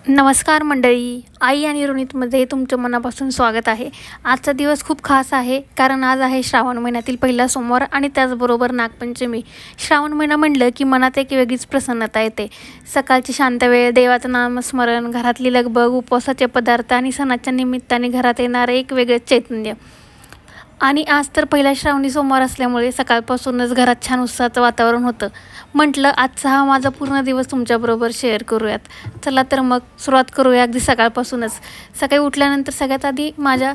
नमस्कार मंडळी, आई आणि ऋणीतमध्ये तुमचं मनापासून स्वागत आहे. आजचा दिवस खूप खास आहे कारण आज आहे श्रावण महिन्यातील पहिला सोमवार आणि त्याचबरोबर नागपंचमी. श्रावण महिना म्हटलं की मनात एक वेगळीच प्रसन्नता येते. सकाळची शांत वेळ, देवाचं नामस्मरण, घरातली लगबग, उपवासाचे पदार्थ आणि सणाच्या निमित्ताने घरात येणारं एक वेगळंच चैतन्य. आणि आज तर पहिला श्रावणी सोमवार असल्यामुळे सकाळपासूनच घरात छान उत्साहाचं वातावरण होतं. म्हटलं आजचा हा माझा पूर्ण दिवस तुमच्याबरोबर शेअर करूयात. चला तर मग सुरुवात करूया अगदी सकाळपासूनच. सकाळी उठल्यानंतर सगळ्यात आधी माझ्या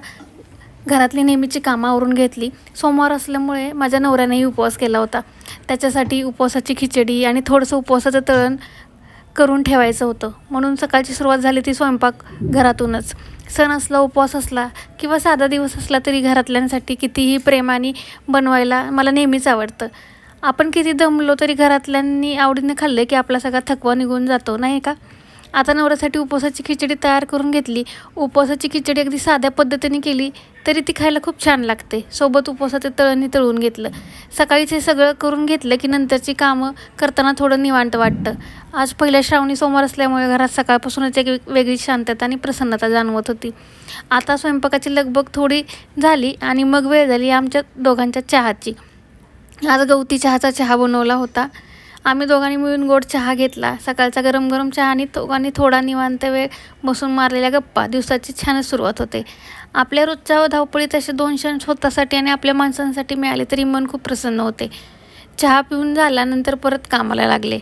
घरातली नेहमीची कामं आवरून घेतली. सोमवार असल्यामुळे माझ्या नवऱ्यानेही उपवास केला होता. त्याच्यासाठी उपवासाची खिचडी आणि थोडंसं उपवासाचं तळण करून ठेवायचं होतं. म्हणून सकाळची सुरुवात झाली ती स्वयंपाक घरातूनच. सण असला, उपवास असला किंवा साधा दिवस असला तरी घरातल्यांसाठी कितीही प्रेमाने बनवायला मला नेहमीच आवडतं. आपण किती दमलो तरी घरातल्यांनी आवडीने खाल्ले की आपला सगळा थकवा निघून जातो, नाही का? आता नवऱ्यासाठी उपवासाची खिचडी तयार करून घेतली. उपवासाची खिचडी अगदी साध्या पद्धतीने केली तरी ती खायला खूप छान लागते. सोबत उपवासाचे तळणही तळून घेतलं. सकाळीच हे सगळं करून घेतलं की नंतरची कामं करताना थोडं निवांत वाटतं. आज पहिल्या श्रावणी सोमवार असल्यामुळे घरात सकाळपासूनच एक वेगळी शांतता आणि प्रसन्नता जाणवत होती. आता स्वयंपाकाची लगबग थोडी झाली आणि मग वेळ झाली आमच्या दोघांच्या चहाची. आज गवती चहाचा चहा बनवला होता. आम्ही दोघांनी मिळून गोड चहा घेतला. सकाळचा गरम गरम चहा आणि दोघांनी थोडा निवांत वेळ बसून मारलेल्या गप्पा दिवसाची छानच सुरुवात होते. आपल्या रोजच्या धावपळीत असे 2 क्षण स्वतःसाठी आणि आपल्या माणसांसाठी मिळाले तरी मन खूप प्रसन्न होते. चहा पिऊन झाल्यानंतर परत कामाला लागले.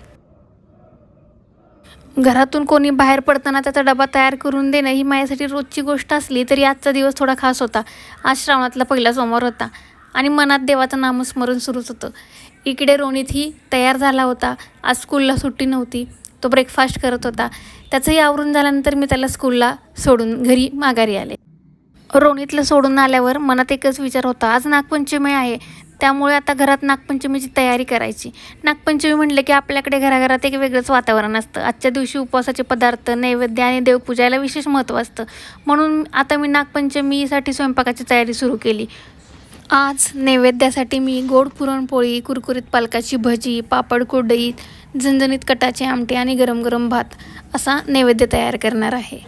घरातून कोणी बाहेर पडताना त्याचा डबा तयार करून देणं ही माझ्यासाठी रोजची गोष्ट असली तरी आजचा दिवस थोडा खास होता. आज श्रावणातला पहिला सोमवार होता आणि मनात देवाचं नामस्मरण सुरूच होतं. इकडे रोनितही तयार झाला होता. आज स्कूलला सुट्टी नव्हती. तो ब्रेकफास्ट करत होता. त्याचंही आवरून झाल्यानंतर मी त्याला स्कूलला सोडून घरी माघारी आले. रोनितला सोडून आल्यावर मनात एकच विचार होता, आज नागपंचमी आहे, त्यामुळे आता घरात नागपंचमीची तयारी करायची. नागपंचमी म्हटलं की आपल्याकडे घराघरात एक वेगळंच वातावरण असतं. आजच्या दिवशी उपवासाचे पदार्थ, नैवेद्य आणि देवपूजाला विशेष महत्त्व असतं. म्हणून आता मी नागपंचमीसाठी स्वयंपाकाची तयारी सुरू केली. आज नैवेद्यासाठी मी गोड पुरणपोळी, कुरकुरीत पालकाची भजी, पापड कुरडई, झणझणीत कटाची आमटी आणि गरम गरम भात असा नैवेद्य तयार करणार आहे.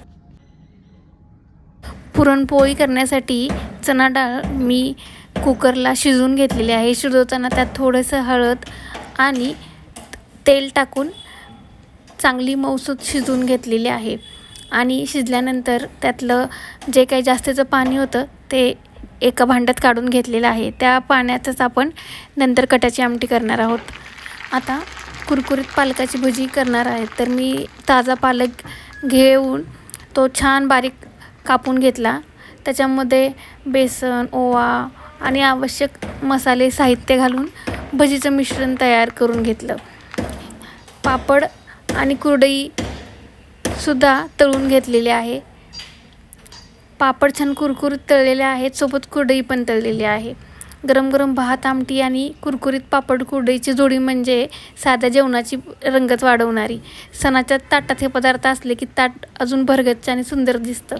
पुरणपोळी करण्यासाठी चणा डाळ मी कुकरला शिजवून घेतलेली आहे. शिजवताना त्यात थोडंसं हळद आणि तेल टाकून चांगली मऊसूत शिजवून घेतलेली आहे. आणि शिजल्यानंतर त्यातलं जे काही जास्तीचं पाणी होतं ते एका भांड्यात काढून घेतलेलं आहे. त्या पाण्यातच आपण नंतर कटाची आमटी करणार आहोत. आता कुरकुरीत पालकाची भजी करणार आहे. तर मी ताजा पालक घेऊन तो छान बारीक कापून घेतला. त्याच्यामध्ये बेसन, ओवा आणि आवश्यक मसाले साहित्य घालून भजीचं मिश्रण तयार करून घेतलं. पापड आणि कुरडईसुद्धा तळून घेतलेली आहे. पापड छान कुरकुरीत तळलेले आहेत, सोबत कुरडई पण तळलेली आहे. गरम गरम भात, आमटी आणि कुरकुरीत पापड कुरडईची जोडी म्हणजे साध्या जेवणाची रंगत वाढवणारी. सणाच्या ताटात हे पदार्थ असले की ताट अजून भरगच्च आणि सुंदर दिसतं.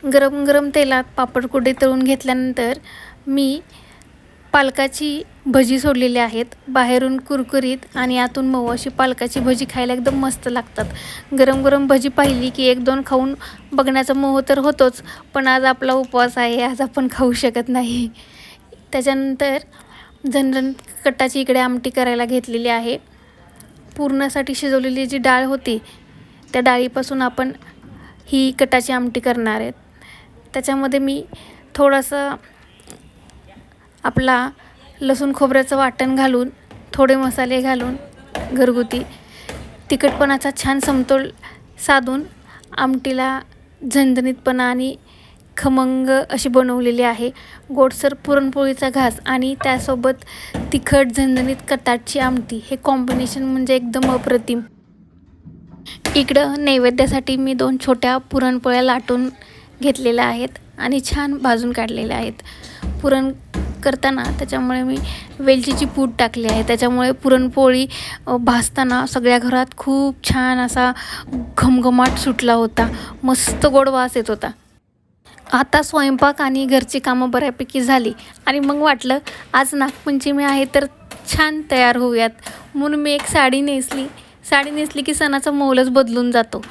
गरम गरम तेलात पापड कुरडई तळून घेतल्यानंतर मी पालकाची भजी सोडलेली आहेत. बाहेरून कुरकुरीत आणि आतून मऊ अशी पालकाची भजी खायला एकदम मस्त लागतात. गरम गरम भजी पाहिली की 1-2 खाऊन बघण्याचा मोह तर होतोच, पण आज आपला उपवास आहे, आज आपण खाऊ शकत नाही. त्याच्यानंतर झणझणीत कटाची इकडे आमटी करायला घेतलेली आहे. पुरणासाठी शिजवलेली जी डाळ होती त्या डाळीपासून आपण ही कटाची आमटी करणार आहेत. त्याच्यामध्ये मी थोडंसं आपला लसूण खोबऱ्याचं वाटण घालून, थोडे मसाले घालून घरगुती तिखटपणाचा छान समतोल साधून आमटीला झणझणीतपणा आणि खमंग अशी बनवलेली आहे. गोडसर पुरणपोळीचा घास आणि त्यासोबत तिखट झणझणीत कटाची आमटी, हे कॉम्बिनेशन म्हणजे एकदम अप्रतिम. इकडं नैवेद्यासाठी मी 2 छोट्या पुरणपोळ्या लाटून घेतलेल्या आहेत आणि छान भाजून काढलेल्या आहेत. पुरण करताना त्याच्यामुळे मी वेलचीची पूड टाकली आहे. त्याच्यामुळे पुरणपोळी भाजताना सगळ्या घरात खूप छान असा घमघमाट सुटला होता. मस्त गोड वास येत होता. आता स्वयंपाक आणि घरची कामं बऱ्यापैकी झाली आणि मग वाटलं आज नागपंचमी आहे तर छान तयार होऊयात. म्हणून मी एक साडी नेसली. साडी नेसली की सणाचा माहोलच बदलून जातो.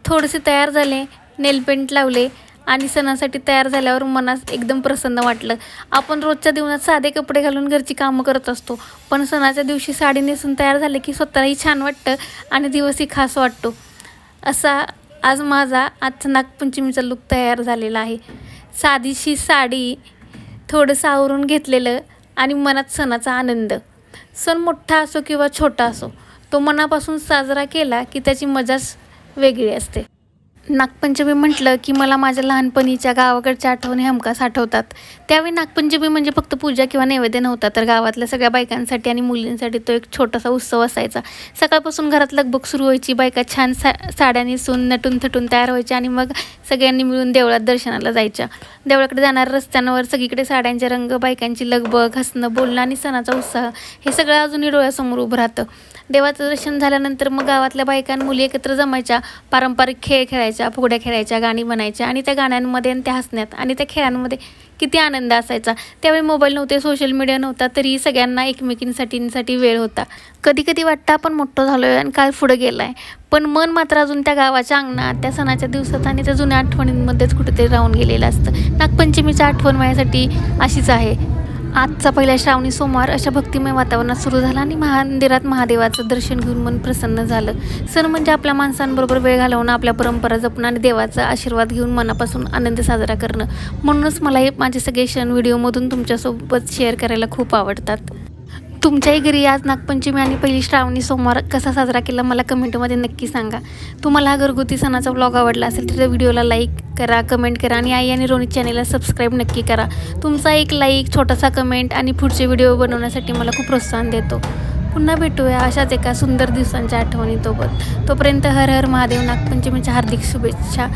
थोडेसे तयार झाले, नेलपेंट लावले आणि सणासाठी तयार झाल्यावर मनास एकदम प्रसन्न वाटलं. आपण रोजच्या जीवनात साधे कपडे घालून घरची कामं करत असतो, पण सणाच्या दिवशी साडी नेसून तयार झाले की स्वतःलाही छान वाटतं आणि दिवसही खास वाटतो. असा आज माझा आजचा नागपंचमीचा लूक तयार झालेला आहे. साधीशी साडी, थोडंसं आवरून घेतलेलं आणि मनात सणाचा आनंद. सण मोठा असो किंवा छोटा असो, तो मनापासून साजरा केला की त्याची मजाच वेगळी असते. नागपंचमी म्हटलं की मला माझ्या लहानपणीच्या गावाकडच्या आठवणी हमखास आठवतात. त्यावेळी नागपंचमी म्हणजे फक्त पूजा किंवा नैवेद्य नव्हता, तर गावातल्या सगळ्या बायकांसाठी आणि मुलींसाठी तो एक छोटासा उत्सव असायचा. सकाळपासून घरात लगबग सुरू व्हायची. बायका छान साड्या नेसून नटून थटून तयार व्हायच्या आणि मग सगळ्यांनी मिळून देवळात दर्शनाला जायच्या. देवळाकडे जाणाऱ्या रस्त्यांवर सगळीकडे साड्यांचे रंग, बायकांची लगबग, हसणं, बोलणं आणि सणाचा उत्साह हे सगळं अजूनही डोळ्यासमोर उभं राहतं. देवाचं दर्शन झाल्यानंतर मग गावातल्या बायका आणि मुली एकत्र जमायच्या, पारंपरिक खेळ खेळायच्या, फुगड्या खेळायच्या, गाणी म्हणायच्या आणि त्या गाण्यांमध्ये आणि त्या हसण्यात आणि त्या खेळांमध्ये किती आनंद असायचा. त्यावेळी मोबाईल नव्हते, सोशल मीडिया नव्हता, तरी सगळ्यांना एकमेकींसाठी वेळ होता. कधी कधी वाटतं आपण मोठं झालो आहे आणि काळ पुढं गेला आहे, पण मन मात्र अजून त्या गावाच्या अंगणात, त्या सणाच्या दिवसात आणि त्या जुन्या आठवणींमध्येच कुठेतरी राहून गेलेलं असतं. नागपंचमीची आठवण माझ्यासाठी अशीच आहे. आजचा पहिला श्रावणी सोमवार अशा भक्तिमय वातावरणात सुरू झाला आणि मंदिरात महादेवाचं दर्शन घेऊन मन प्रसन्न झालं. सण म्हणजे आपल्या माणसांबरोबर वेळ घालवणं, आपल्या परंपरा जपणं आणि देवाचा आशीर्वाद घेऊन मनापासून आनंद साजरा करणं. म्हणूनच मला हे माझे सगळे क्षण व्हिडिओमधून तुमच्यासोबत शेअर करायला खूप आवडतात. तुमच्याही घरी आज नागपंचमी आणि पहिली श्रावणी सोमवार कसा साजरा केला मला कमेंटमध्ये नक्की सांगा. तुम्हाला हा घरगुती सणाचा व्लॉग आवडला असेल तर व्हिडिओला लाईक करा, कमेंट करा आणि आई आणि रोनित चॅनेलला सबस्क्राईब नक्की करा. तुमचा एक लाईक, छोटासा कमेंट आणि पुढचे व्हिडिओ बनवण्यासाठी मला खूप प्रोत्साहन देतो. पुन्हा भेटूया अशाच एका सुंदर दिवसांच्या आठवणीसोबत. तोपर्यंत हर हर महादेव. नागपंचमीच्या हार्दिक शुभेच्छा.